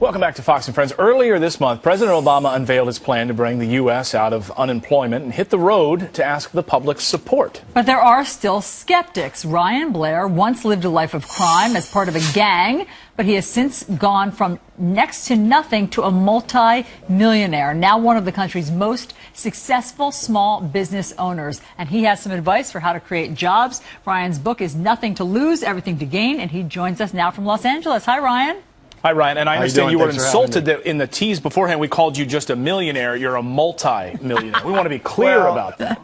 Welcome back to Fox and Friends. Earlier this month, President Obama unveiled his plan to bring the U.S. out of unemployment and hit the road to ask the public's support. But there are still skeptics. Ryan Blair once lived a life of crime as part of a gang, but he has since gone from next to nothing to a multi-millionaire, now one of the country's most successful small business owners. And he has some advice for how to create jobs. Ryan's book is Nothing to Lose, Everything to Gain, and he joins us now from Los Angeles. Hi, Ryan. Hi, Ryan. And I understand you were insulted that in the tease beforehand we called you just a millionaire. You're a multi-millionaire. We want to be clear about that.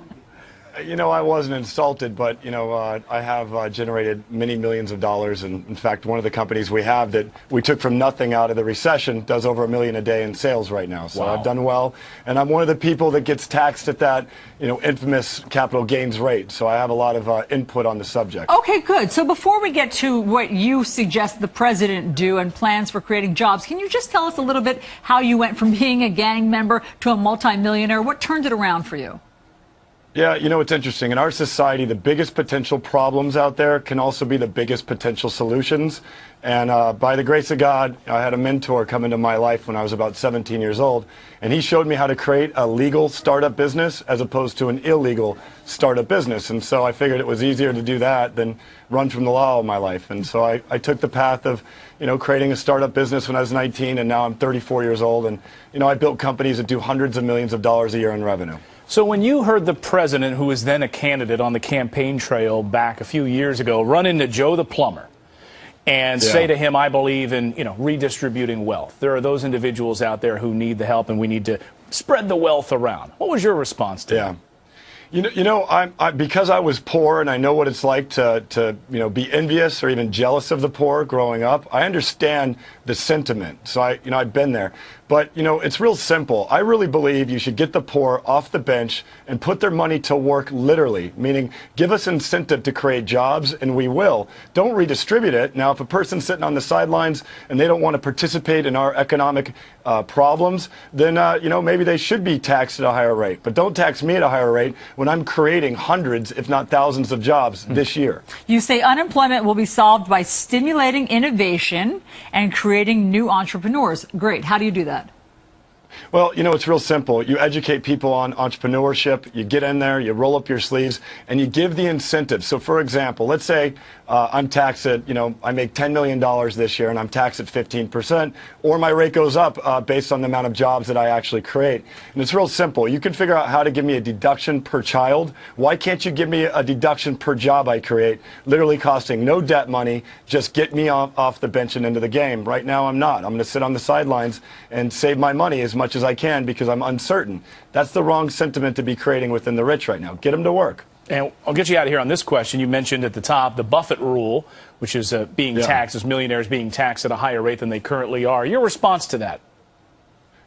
You know, I wasn't insulted, but, you know, I have generated many millions of dollars. And in fact, one of the companies we have that we took from nothing out of the recession does over $1 million a day in sales right now. So I've done well. And I'm one of the people that gets taxed at that, you know, infamous capital gains rate. So I have a lot of input on the subject. Okay, good. So before we get to what you suggest the president do and plans for creating jobs, can you just tell us a little bit how you went from being a gang member to a multimillionaire? What turned it around for you? Yeah, you know, it's interesting. In our society, the biggest potential problems out there can also be the biggest potential solutions. And by the grace of God, I had a mentor come into my life when I was about 17 years old, and he showed me how to create a legal startup business as opposed to an illegal startup business. And so I figured it was easier to do that than run from the law all my life. And so I took the path of, you know, creating a startup business when I was 19, and now I'm 34 years old. And, you know, I built companies that do hundreds of millions of dollars a year in revenue. So when you heard the president, who was then a candidate on the campaign trail back a few years ago, run into Joe the plumber and say to him, I believe in, you know, redistributing wealth. There are those individuals out there who need the help, and we need to spread the wealth around. What was your response to that? You know, because I was poor and I know what it's like to you know, be envious or even jealous of the poor growing up. I understand the sentiment. So I've been there. But, you know, it's real simple. I really believe you should get the poor off the bench and put their money to work literally, meaning give us incentive to create jobs, and we will. Don't redistribute it. Now, if a person's sitting on the sidelines and they don't want to participate in our economic problems, then, you know, maybe they should be taxed at a higher rate. But don't tax me at a higher rate when I'm creating hundreds, if not thousands of jobs this year. You say unemployment will be solved by stimulating innovation and creating new entrepreneurs. Great. How do you do that? Well, you know, it's real simple. You educate people on entrepreneurship, you get in there, you roll up your sleeves, and you give the incentive. So, for example, let's say I'm taxed at, you know, I make $10 million this year and I'm taxed at 15%, or my rate goes up based on the amount of jobs that I actually create. And it's real simple. You can figure out how to give me a deduction per child. Why can't you give me a deduction per job I create, literally costing no debt money, just get me off the bench and into the game? Right now, I'm not. I'm going to sit on the sidelines and save my money as much as I can because I'm uncertain. That's the wrong sentiment to be creating within the rich right now. Get them to work. And I'll get you out of here on this question. You mentioned at the top the Buffett rule, which is being taxed, as millionaires being taxed at a higher rate than they currently are. Your response to that?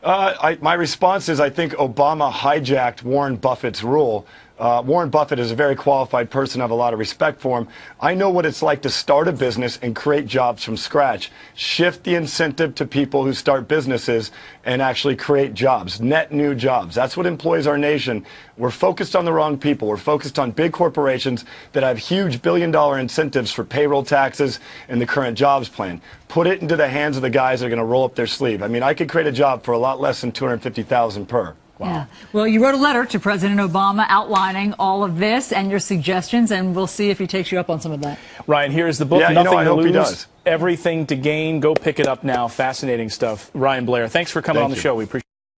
My response is I think Obama hijacked Warren Buffett's rule. Warren Buffett is a very qualified person. I have a lot of respect for him. I know what it's like to start a business and create jobs from scratch. Shift the incentive to people who start businesses and actually create jobs, net new jobs. That's what employs our nation. We're focused on the wrong people. We're focused on big corporations that have huge billion-dollar incentives for payroll taxes and the current jobs plan. Put it into the hands of the guys that are going to roll up their sleeve. I mean, I could create a job for a lot less than $250,000 per. Wow. Yeah. Well, you wrote a letter to President Obama outlining all of this and your suggestions, and we'll see if he takes you up on some of that. Ryan, here's the book, Nothing to Lose, Everything to Gain. Go pick it up now. Fascinating stuff. Ryan Blair, thanks for coming on the show. We appreciate it.